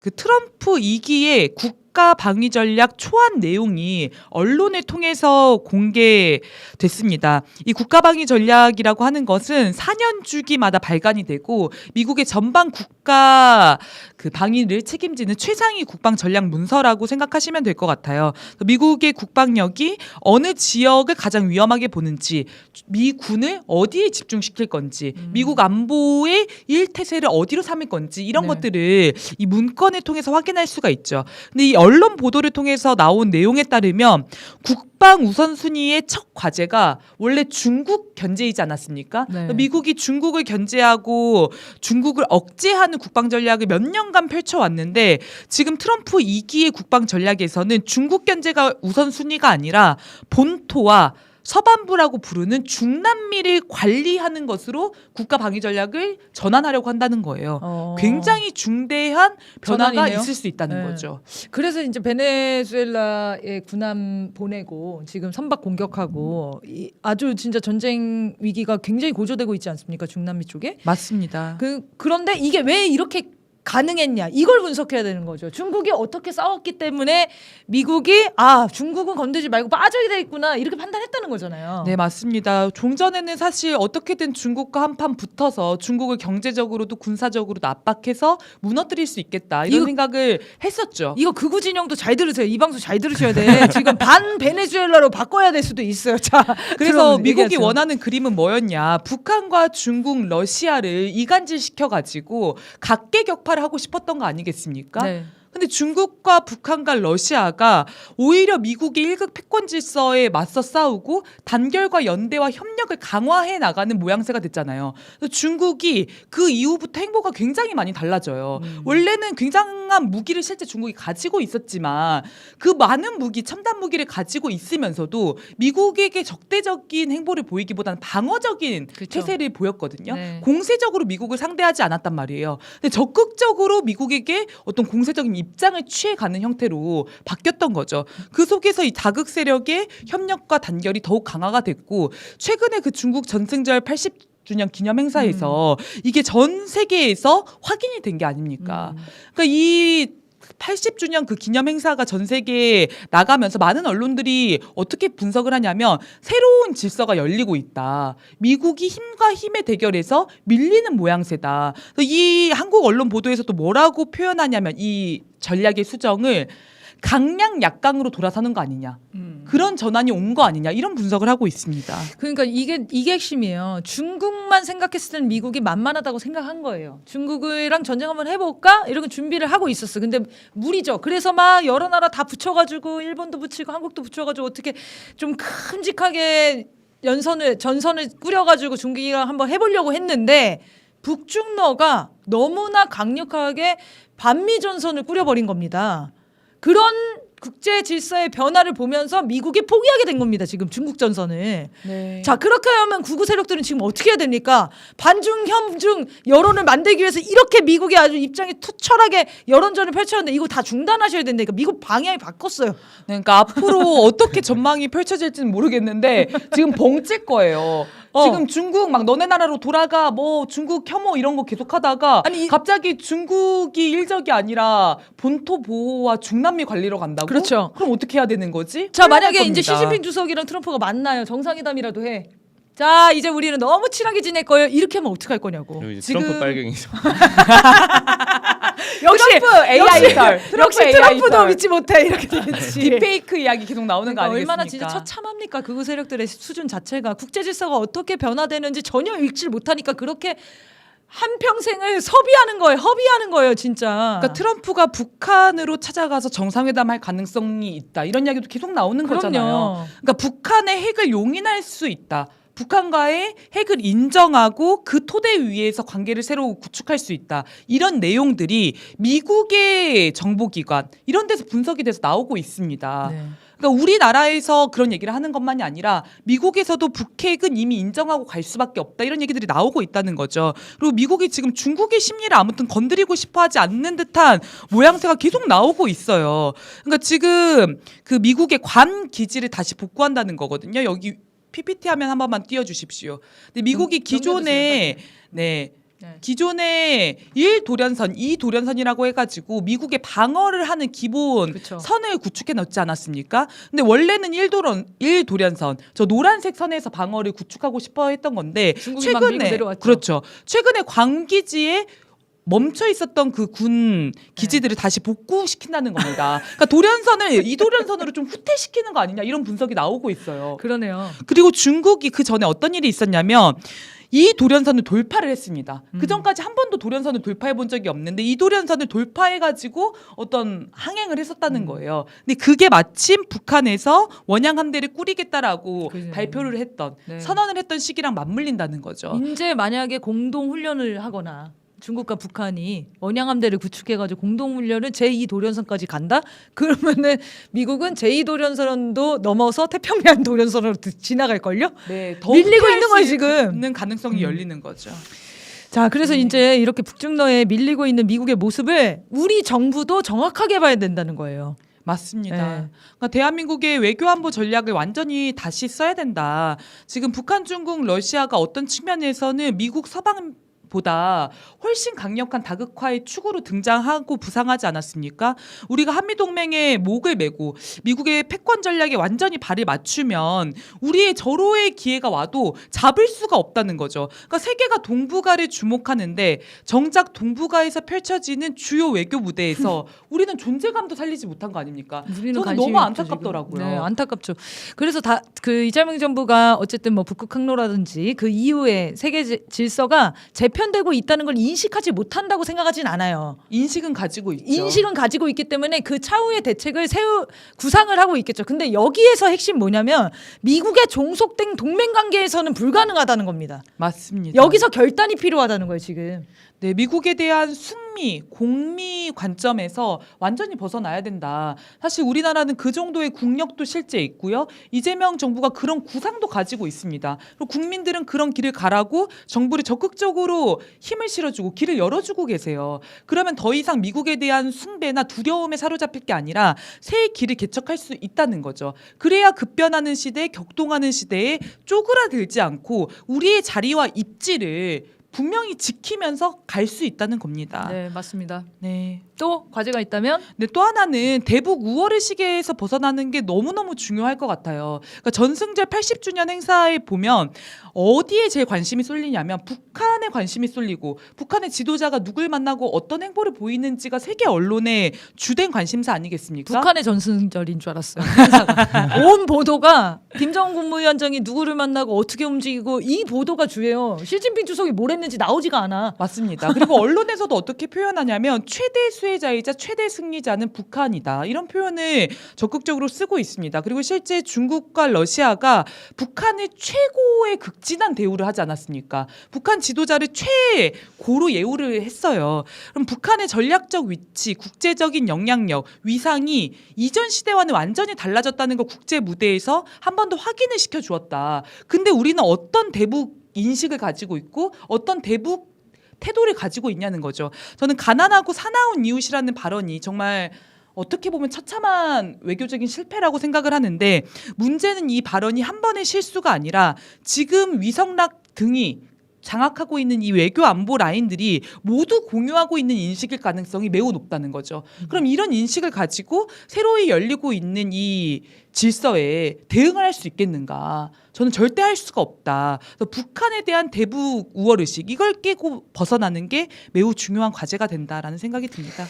그 트럼프 2기의 국가 방위 전략 초안 내용이 언론을 통해서 공개됐습니다. 이 국가 방위 전략이라고 하는 것은 4년 주기마다 발간이 되고 미국의 전반 국가 그 방위를 책임지는 최상위 국방 전략 문서라고 생각하시면 될 것 같아요. 미국의 국방력이 어느 지역을 가장 위험하게 보는지, 미군을 어디에 집중시킬 건지, 미국 안보의 일태세를 어디로 삼을 건지 이런 네. 것들을 이 문건을 통해서 확인할 수가 있죠. 근데 이 언론 보도를 통해서 나온 내용에 따르면 국방 우선순위의 첫 과제가 원래 중국 견제이지 않았습니까? 네. 미국이 중국을 견제하고 중국을 억제하는 국방 전략을 몇 년간 펼쳐왔는데 지금 트럼프 2기의 국방 전략에서는 중국 견제가 우선순위가 아니라 본토와 서반부라고 부르는 중남미를 관리하는 것으로 국가 방위 전략을 전환하려고 한다는 거예요. 굉장히 중대한 변화가 전환이네요. 있을 수 있다는 네. 거죠. 그래서 이제 베네수엘라에 군함 보내고 지금 선박 공격하고 아주 진짜 전쟁 위기가 굉장히 고조되고 있지 않습니까? 중남미 쪽에. 맞습니다. 그런데 이게 왜 이렇게 가능했냐 이걸 분석해야 되는 거죠. 중국이 어떻게 싸웠기 때문에 미국이 중국은 건들지 말고 빠져야 되겠구나 이렇게 판단했다는 거잖아요. 네, 맞습니다. 종전에는 사실 어떻게든 중국과 한판 붙어서 중국을 경제적으로도 군사적으로도 압박해서 무너뜨릴 수 있겠다 이런 생각을 했었죠. 이거 극우 진영도 잘 들으세요. 이 방송 잘 들으셔야 돼. 지금 반 베네수엘라로 바꿔야 될 수도 있어요. 자, 그래서 그럼 미국이 얘기하세요. 원하는 그림은 뭐였냐? 북한과 중국, 러시아를 이간질시켜가지고 각계격파를 하고 싶었던 거 아니겠습니까? 네. 근데 중국과 북한과 러시아가 오히려 미국의 일극 패권 질서에 맞서 싸우고 단결과 연대와 협력을 강화해 나가는 모양새가 됐잖아요. 그래서 중국이 그 이후부터 행보가 굉장히 많이 달라져요. 원래는 굉장한 무기를 실제 중국이 가지고 있었지만 그 많은 무기, 첨단 무기를 가지고 있으면서도 미국에게 적대적인 행보를 보이기보다는 방어적인 그쵸. 태세를 보였거든요. 네. 공세적으로 미국을 상대하지 않았단 말이에요. 근데 적극적으로 미국에게 어떤 공세적인 입장을 취해가는 형태로 바뀌었던 거죠. 그 속에서 이 자극 세력의 협력과 단결이 더욱 강화가 됐고 최근에 그 중국 전승절 80주년 기념 행사에서 이게 전 세계에서 확인이 된 게 아닙니까? 그러니까 이 80주년 그 기념 행사가 전 세계에 나가면서 많은 언론들이 어떻게 분석을 하냐면 새로운 질서가 열리고 있다. 미국이 힘과 힘의 대결에서 밀리는 모양새다. 이 한국 언론 보도에서 또 뭐라고 표현하냐면 이 전략의 수정을 강약 약강으로 돌아서는 거 아니냐. 그런 전환이 온 거 아니냐. 이런 분석을 하고 있습니다. 그러니까 이게 핵심이에요. 중국만 생각했을 때는 미국이 만만하다고 생각한 거예요. 중국이랑 전쟁 한번 해볼까? 이런 준비를 하고 있었어. 근데 무리죠. 그래서 막 여러 나라 다 붙여가지고 일본도 붙이고 한국도 붙여가지고 어떻게 좀 큼직하게 전선을 꾸려가지고 중국이랑 한번 해보려고 했는데 북중러가 너무나 강력하게 반미 전선을 꾸려버린 겁니다. 그런 국제 질서의 변화를 보면서 미국이 포기하게 된 겁니다. 지금 중국 전선을. 네. 자, 그렇게 하면 구구 세력들은 지금 어떻게 해야 됩니까? 반중 현중 여론을 만들기 위해서 이렇게 미국이 아주 입장이 투철하게 여론전을 펼쳤는데 이거 다 중단하셔야 된다니까. 미국 방향이 바꿨어요. 그러니까 앞으로 어떻게 전망이 펼쳐질지는 모르겠는데 지금 벙찔 거예요. 지금 중국 막 너네 나라로 돌아가 뭐 중국 혐오 이런 거 계속하다가 갑자기 중국이 일적이 아니라 본토 보호와 중남미 관리로 간다고? 그렇죠. 그럼 어떻게 해야 되는 거지? 자, 만약에 겁니다. 이제 시진핑 주석이랑 트럼프가 만나요. 정상회담이라도 해. 자, 이제 우리는 너무 친하게 지낼 거예요. 이렇게 하면 어떡할 거냐고. 그리고 이제 지금- 트럼프 빨갱이죠. 역시 AI설. 역시 트럼프도 믿지 못해. 이렇게 되겠지. 딥페이크 이야기 계속 나오는 거 그러니까 아니겠습니까? 얼마나 진짜 처참합니까? 극우 세력들의 수준 자체가 국제 질서가 어떻게 변화되는지 전혀 읽지를 못하니까 그렇게 한 평생을 허비하는 거예요, 진짜. 그러니까 트럼프가 북한으로 찾아가서 정상회담할 가능성이 있다. 이런 이야기도 계속 나오는 그럼요. 거잖아요. 그러니까 북한의 핵을 용인할 수 있다. 북한과의 핵을 인정하고 그 토대 위에서 관계를 새로 구축할 수 있다. 이런 내용들이 미국의 정보기관 이런 데서 분석이 돼서 나오고 있습니다. 네. 그러니까 우리나라에서 그런 얘기를 하는 것만이 아니라 미국에서도 북핵은 이미 인정하고 갈 수밖에 없다 이런 얘기들이 나오고 있다는 거죠. 그리고 미국이 지금 중국의 심리를 아무튼 건드리고 싶어하지 않는 듯한 모양새가 계속 나오고 있어요. 그러니까 지금 그 미국의 관 기지를 다시 복구한다는 거거든요. 여기 PPT 화면 한 번만 띄워주십시오. 근데 미국이 기존에 네. 기존의 1도련선, 2도련선이라고 해가지고 미국의 방어를 하는 기본 그쵸. 선을 구축해 놓지 않았습니까? 근데 원래는 1도련선, 저 노란색 선에서 방어를 구축하고 싶어 했던 건데 중국이 막 밀고 내려왔죠. 그렇죠. 최근에 광기지에 멈춰 있었던 그 군 기지들을 다시 복구시킨다는 겁니다. 그러니까 도련선을 2도련선으로 좀 후퇴시키는 거 아니냐 이런 분석이 나오고 있어요. 그러네요. 그리고 중국이 그 전에 어떤 일이 있었냐면 이 도련선을 돌파를 했습니다. 그 전까지 한 번도 도련선을 돌파해 본 적이 없는데 이 도련선을 돌파해 가지고 어떤 항행을 했었다는 거예요. 근데 그게 마침 북한에서 원양 함대를 꾸리겠다라고 그죠. 발표를 했던 네. 선언을 했던 시기랑 맞물린다는 거죠. 이제 만약에 공동 훈련을 하거나 중국과 북한이 원양함대를 구축해가지고 공동 훈련을 제2도련선까지 간다? 그러면은 미국은 제2도련선도 넘어서 태평양 도련선으로 지나갈 걸요? 네, 더 밀리고 후퇴할 있는 거예요, 수 지금. 있는 가능성이 열리는 거죠. 자, 그래서 이제 이렇게 북중러에 밀리고 있는 미국의 모습을 우리 정부도 정확하게 봐야 된다는 거예요. 맞습니다. 네. 그러니까 대한민국의 외교안보 전략을 완전히 다시 써야 된다. 지금 북한, 중국, 러시아가 어떤 측면에서는 미국 서방보다 훨씬 강력한 다극화의 축으로 등장하고 부상하지 않았습니까? 우리가 한미동맹에 목을 메고 미국의 패권 전략에 완전히 발을 맞추면 우리의 절호의 기회가 와도 잡을 수가 없다는 거죠. 그러니까 세계가 동북아를 주목하는데 정작 동북아에서 펼쳐지는 주요 외교 무대에서 우리는 존재감도 살리지 못한 거 아닙니까? 우리는 저는 관심이 너무 없죠, 안타깝더라고요. 지금. 네, 안타깝죠. 그래서 다 그 이재명 정부가 어쨌든 뭐 북극 항로라든지 그 이후에 세계 질서가 재편되고 있다는 걸 인식하지 못한다고 생각하진 않아요. 인식은 가지고 있죠. 인식은 가지고 있기 때문에 그 차후의 대책을 구상을 하고 있겠죠. 근데 여기에서 핵심 뭐냐면 미국의 종속된 동맹 관계에서는 불가능하다는 겁니다. 맞습니다. 여기서 결단이 필요하다는 거예요, 지금. 네, 미국에 대한 승미, 공미 관점에서 완전히 벗어나야 된다. 사실 우리나라는 그 정도의 국력도 실제 있고요. 이재명 정부가 그런 구상도 가지고 있습니다. 그리고 국민들은 그런 길을 가라고 정부를 적극적으로 힘을 실어주고 길을 열어주고 계세요. 그러면 더 이상 미국에 대한 숭배나 두려움에 사로잡힐 게 아니라 새 길을 개척할 수 있다는 거죠. 그래야 급변하는 시대에 격동하는 시대에 쪼그라들지 않고 우리의 자리와 입지를 분명히 지키면서 갈 수 있다는 겁니다. 네, 맞습니다. 네. 또 과제가 있다면 근데 또 하나는 대북 우월의 시계에서 벗어나는 게 너무너무 중요할 것 같아요. 그러니까 전승절 80주년 행사에 보면 어디에 제일 관심이 쏠리냐면 북한에 관심이 쏠리고 북한의 지도자가 누굴 만나고 어떤 행보를 보이는지가 세계 언론의 주된 관심사 아니겠습니까? 북한의 전승절인 줄 알았어요. 행사가. 온 보도가 김정은 국무위원장이 누구를 만나고 어떻게 움직이고 이 보도가 주예요. 시진핑 주석이 뭘 했는지 나오지가 않아. 맞습니다. 그리고 언론에서도 어떻게 표현하냐면 최대 수혜자이자 최대 승리자는 북한이다. 이런 표현을 적극적으로 쓰고 있습니다. 그리고 실제 중국과 러시아가 북한을 최고의 극진한 대우를 하지 않았습니까? 북한 지도자를 최고로 예우를 했어요. 그럼 북한의 전략적 위치, 국제적인 영향력, 위상이 이전 시대와는 완전히 달라졌다는 걸 국제 무대에서 한 번 더 확인을 시켜 주었다. 근데 우리는 어떤 대북 인식을 가지고 있고 어떤 대북 태도를 가지고 있냐는 거죠. 저는 가난하고 사나운 이웃이라는 발언이 정말 어떻게 보면 처참한 외교적인 실패라고 생각을 하는데 문제는 이 발언이 한 번의 실수가 아니라 지금 위성락 등이 장악하고 있는 이 외교 안보 라인들이 모두 공유하고 있는 인식일 가능성이 매우 높다는 거죠. 그럼 이런 인식을 가지고 새로이 열리고 있는 이 질서에 대응을 할 수 있겠는가? 저는 절대 할 수가 없다. 그래서 북한에 대한 대북 우월 의식 이걸 깨고 벗어나는 게 매우 중요한 과제가 된다라는 생각이 듭니다.